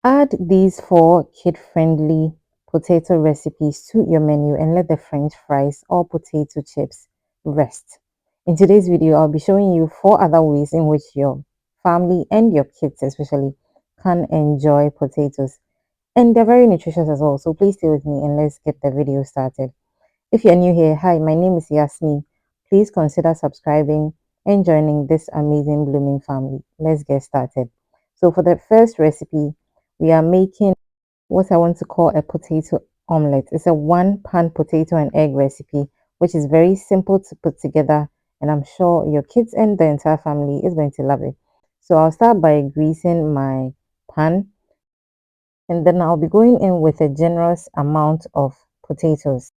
Add these 4 kid-friendly potato recipes to your menu and let the French fries or potato chips rest. In today's video, I'll be showing you 4 other ways in which your family and your kids especially can enjoy potatoes. And they're very nutritious as well. So please stay with me and let's get the video started. If you're new here, hi, my name is Yasmi. Please consider subscribing and joining this amazing blooming family. Let's get started. So for the first recipe, we are making what I want to call a potato omelette. It's a one-pan potato and egg recipe, which is very simple to put together, and I'm sure your kids and the entire family is going to love it. So I'll start by greasing my pan, and then I'll be going in with a generous amount of potatoes.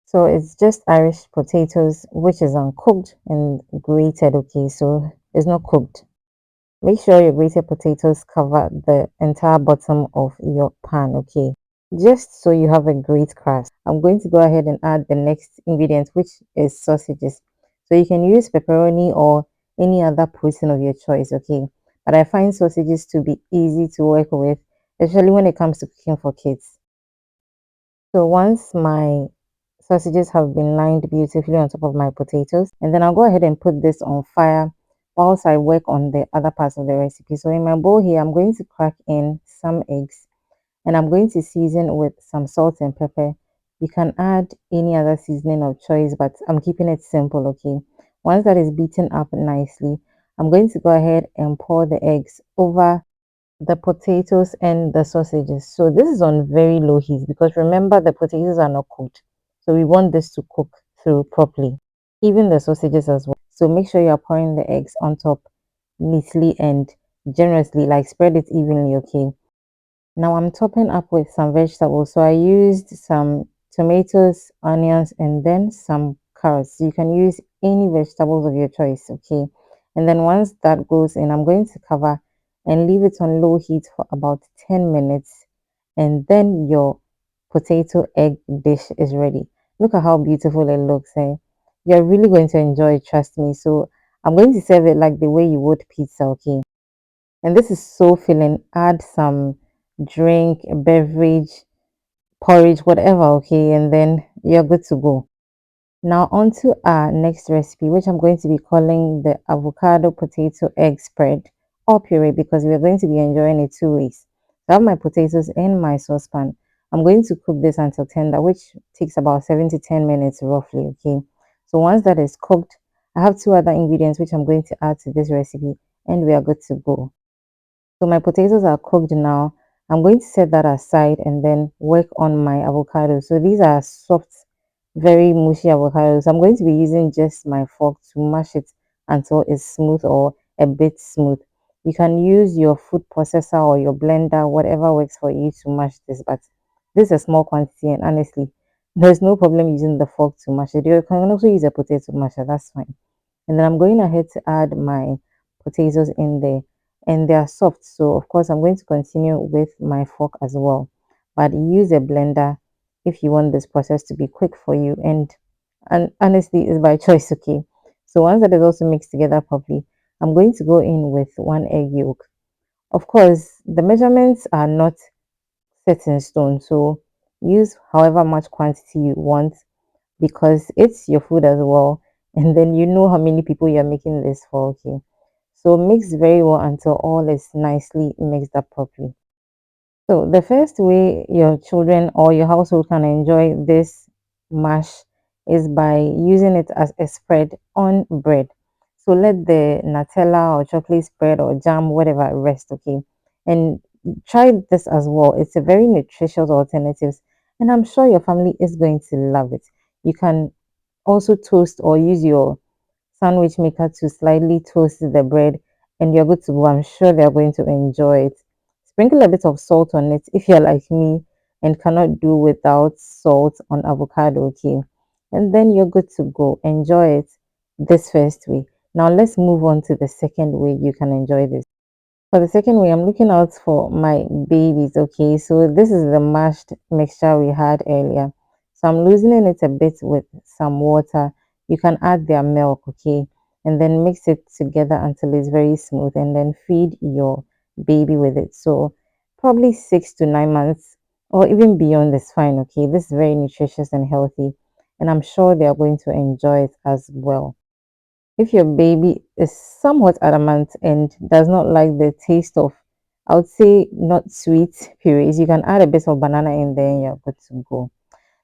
So it's just Irish potatoes, which is uncooked and grated. Okay, so it's not cooked. Make sure your grated potatoes cover the entire bottom of your pan. Okay, just so you have a great crust. I'm going to go ahead and add the next ingredient, which is sausages. So you can use pepperoni or any other protein of your choice. Okay, but I find sausages to be easy to work with, especially when it comes to cooking for kids. So once my sausages have been lined beautifully on top of my potatoes, and then I'll go ahead and put this on fire whilst I work on the other parts of the recipe. So in my bowl here, I'm going to crack in some eggs and I'm going to season with some salt and pepper. You can add any other seasoning of choice, but I'm keeping it simple. Okay, once that is beaten up nicely, I'm going to go ahead and pour the eggs over the potatoes and the sausages. So this is on very low heat because remember the potatoes are not cooked. So we want this to cook through properly. Even the sausages as well. So make sure you're pouring the eggs on top neatly and generously, like spread it evenly, okay? Now I'm topping up with some vegetables. So I used some tomatoes, onions, and then some carrots. You can use any vegetables of your choice, okay? And then once that goes in, I'm going to cover and leave it on low heat for about 10 minutes. And then your potato egg dish is ready. Look at how beautiful it looks. Eh? You're really going to enjoy it, trust me. So I'm going to serve it like the way you would pizza, okay? And this is so filling. Add some drink, beverage, porridge, whatever, okay, and then you're good to go. Now on to our next recipe, which I'm going to be calling the avocado potato egg spread or puree because we're going to be enjoying it 2 ways. So I have my potatoes in my saucepan. I'm going to cook this until tender, which takes about 7 to 10 minutes roughly, okay. So once that is cooked, I have 2 other ingredients which I'm going to add to this recipe and we are good to go. So my potatoes are cooked now. I'm going to set that aside and then work on my avocado. So these are soft, very mushy avocados. I'm going to be using just my fork to mash it until it's smooth or a bit smooth. You can use your food processor or your blender, whatever works for you to mash this, but this is a small quantity and honestly, there's no problem using the fork to mash it. You can also use a potato masher, that's fine. And then I'm going ahead to add my potatoes in there and they are soft. So of course I'm going to continue with my fork as well. But use a blender if you want this process to be quick for you. And honestly it's by choice, okay. So once that is also mixed together properly, I'm going to go in with 1 egg yolk. Of course, the measurements are not set in stone. So use however much quantity you want because it's your food as well. And then you know how many people you're making this for, okay? So mix very well until all is nicely mixed up properly. So the first way your children or your household can enjoy this mash is by using it as a spread on bread. So let the Nutella or chocolate spread or jam, whatever, rest, okay? And try this as well. It's a very nutritious alternative, and I'm sure your family is going to love it. You can also toast or use your sandwich maker to slightly toast the bread and you're good to go. I'm sure they're going to enjoy it. Sprinkle a bit of salt on it if you're like me and cannot do without salt on avocado, okay? And then you're good to go. Enjoy it this first way. Now let's move on to the second way you can enjoy this. For the second way, I'm looking out for my babies, okay? So this is the mashed mixture we had earlier. So I'm loosening it a bit with some water. You can add their milk, okay? And then mix it together until it's very smooth and then feed your baby with it. So probably 6 to 9 months or even beyond is fine. Okay, this is very nutritious and healthy, and I'm sure they are going to enjoy it as well. If your baby is somewhat adamant and does not like the taste of, I would say, not sweet purees, you can add a bit of banana in there and you're good to go.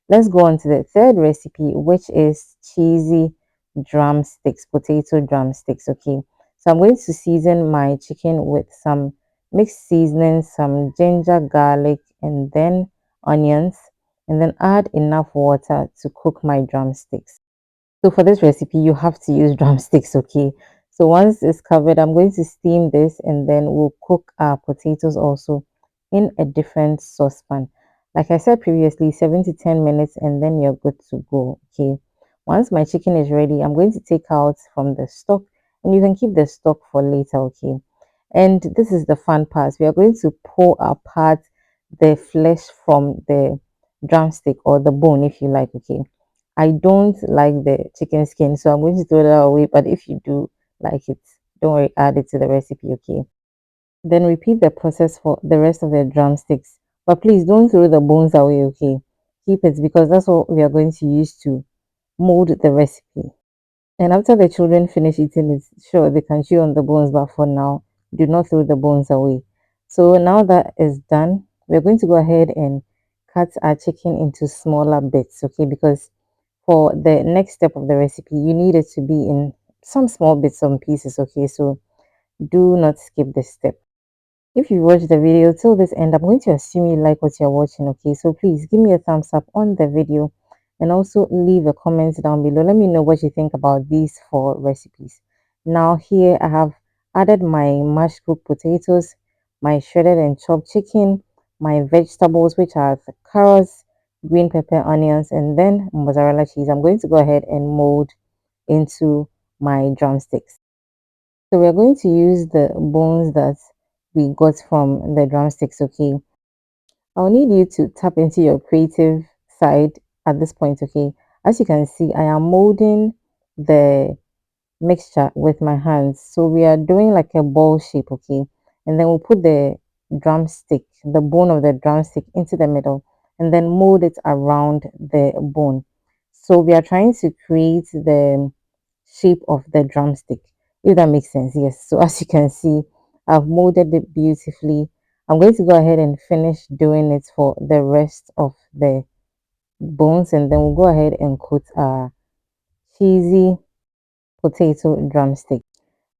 Let's go on to the third recipe, which is cheesy drumsticks, potato drumsticks. Okay, so I'm going to season my chicken with some mixed seasonings, some ginger, garlic, and then onions, and then add enough water to cook my drumsticks. So for this recipe, you have to use drumsticks, okay? So once it's covered, I'm going to steam this and then we'll cook our potatoes also in a different saucepan. Like I said previously, 7 to 10 minutes and then you're good to go, okay? Once my chicken is ready, I'm going to take out from the stock and you can keep the stock for later, okay? And this is the fun part. We are going to pull apart the flesh from the drumstick or the bone, if you like, okay? I don't like the chicken skin, so I'm going to throw that away. But if you do like it, don't worry, add it to the recipe, okay? Then repeat the process for the rest of the drumsticks. But please don't throw the bones away, okay? Keep it because that's what we are going to use to mold the recipe. And after the children finish eating it, sure, they can chew on the bones, but for now, do not throw the bones away. So now that is done, we're going to go ahead and cut our chicken into smaller bits, okay? Because for the next step of the recipe, you need it to be in some small bits and pieces, okay? So do not skip this step. If you watch the video till this end, I'm going to assume you like what you're watching, okay? So please give me a thumbs up on the video and also leave a comment down below. Let me know what you think about these four recipes. Now here I have added my mashed cooked potatoes, my shredded and chopped chicken, my vegetables, which are the carrots, green pepper, onions, and then mozzarella cheese. I'm going to go ahead and mold into my drumsticks. So we're going to use the bones that we got from the drumsticks, okay? I'll need you to tap into your creative side at this point, okay? As you can see, I am molding the mixture with my hands. So we are doing like a ball shape, okay? And then we'll put the drumstick, the bone of the drumstick into the middle and then mold it around the bone. So we are trying to create the shape of the drumstick, if that makes sense. Yes, so as you can see, I've molded it beautifully. I'm going to go ahead and finish doing it for the rest of the bones and then we'll go ahead and coat our cheesy potato drumstick.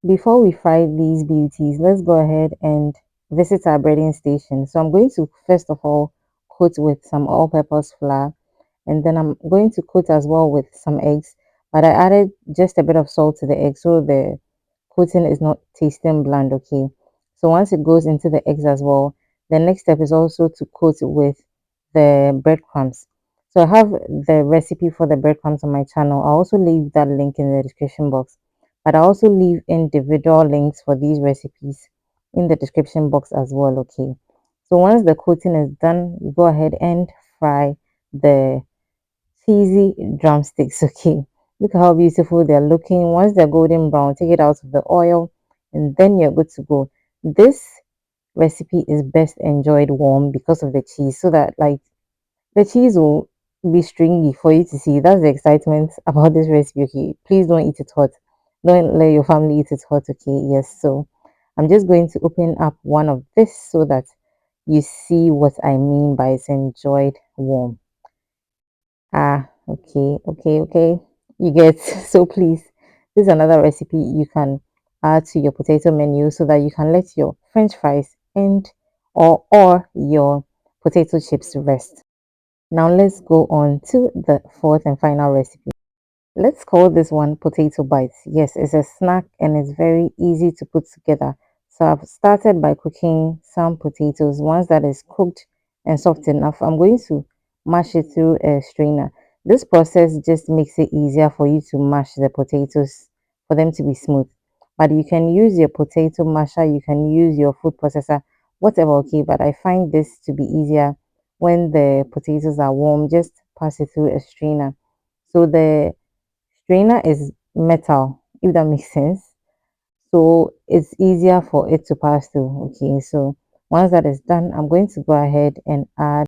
Before we fry these beauties, let's go ahead and visit our breading station. So I'm going to first of all coat with some all-purpose flour and then I'm going to coat as well with some eggs, but I added just a bit of salt to the egg so the coating is not tasting bland, okay? So once it goes into the eggs as well, the next step is also to coat it with the breadcrumbs. So I have the recipe for the breadcrumbs on my channel. I'll also leave that link in the description box, but I also leave individual links for these recipes in the description box as well, okay? So once the coating is done, you go ahead and fry the cheesy drumsticks, okay? Look at how beautiful they're looking. Once they're golden brown, take it out of the oil and then you're good to go. This recipe is best enjoyed warm because of the cheese, so that like the cheese will be stringy for you to see. That's the excitement about this recipe, okay? Please don't eat it hot. Don't let your family eat it hot, okay? Yes, so I'm just going to open up one of this so that you see what I mean by it's enjoyed warm. Ah, okay, okay, okay. You get so please, this is another recipe you can add to your potato menu so that you can let your French fries and or your potato chips rest. Now let's go on to the fourth and final recipe. Let's call this one potato bites. Yes, it's a snack and it's very easy to put together. So I've started by cooking some potatoes. Once that is cooked and soft enough, I'm going to mash it through a strainer. This process just makes it easier for you to mash the potatoes for them to be smooth. But you can use your potato masher, you can use your food processor, whatever, okay. But I find this to be easier when the potatoes are warm. Just pass it through a strainer. So the strainer is metal, if that makes sense. So it's easier for it to pass through. Okay, so Once that is done, I'm going to go ahead and add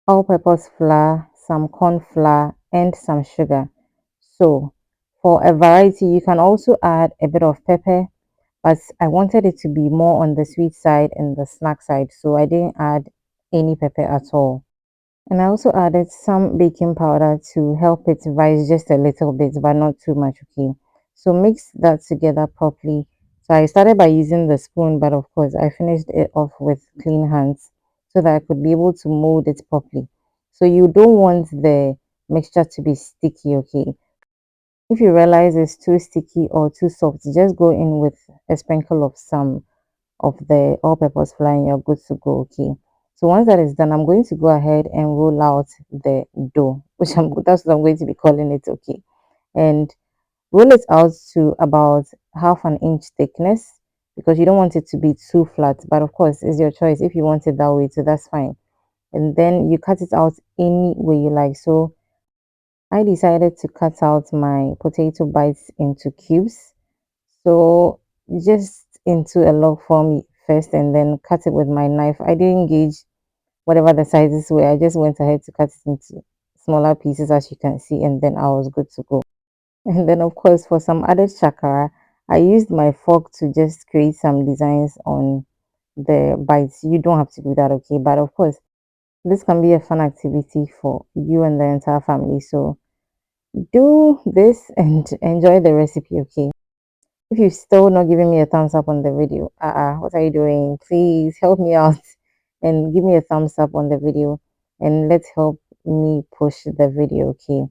all-purpose flour, some corn flour, and some sugar. So for a variety, you can also add a bit of pepper, but I wanted it to be more on the sweet side and the snack side, so I didn't add any pepper at all. And I also added some baking powder to help it rise just a little bit, but not too much, okay? So mix that together properly. So I started by using the spoon, but of course I finished it off with clean hands so that I could be able to mold it properly. So you don't want the mixture to be sticky, okay? If you realize it's too sticky or too soft, just go in with a sprinkle of some of the all-purpose flour and you're good to go, okay? So once that is done, I'm going to go ahead and roll out the dough, which that's what I'm going to be calling it, okay? And roll it out to about half an inch thickness because you don't want it to be too flat. But of course, it's your choice if you want it that way, so that's fine. And then you cut it out any way you like. So I decided to cut out my potato bites into cubes. So just into a log form first and then cut it with my knife. I didn't gauge whatever the sizes were. I just went ahead to cut it into smaller pieces as you can see, and then I was good to go. And then of course for some added chakra, I used my fork to just create some designs on the bites. You don't have to do that, okay? But of course, this can be a fun activity for you and the entire family. So do this and enjoy the recipe, okay? If you're still not giving me a thumbs up on the video, what are you doing? Please help me out and give me a thumbs up on the video and let's help me push the video, okay?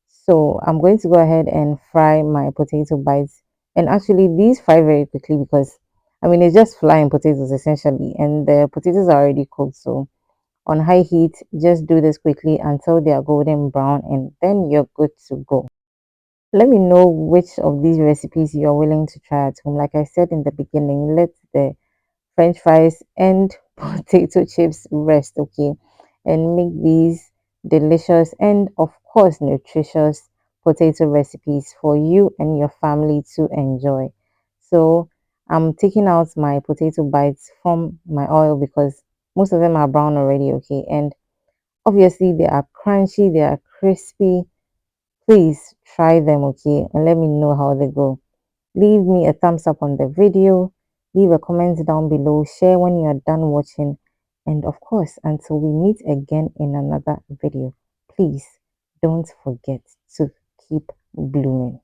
So I'm going to go ahead and fry my potato bites. And actually, these fry very quickly because I mean it's just frying potatoes essentially, and the potatoes are already cooked. So on high heat, just do this quickly until they are golden brown, and then you're good to go. Let me know which of these recipes you're willing to try at home. Like I said in the beginning, let the french fries and potato chips rest, okay? And make these delicious and, of course, nutritious potato recipes for you and your family to enjoy. So, I'm taking out my potato bites from my oil because most of them are brown already, okay? And obviously, they are crunchy, they are crispy. Please try them, okay? And let me know how they go. Leave me a thumbs up on the video. Leave a comment down below. Share when you are done watching. And of course, until we meet again in another video, please don't forget to keep blooming.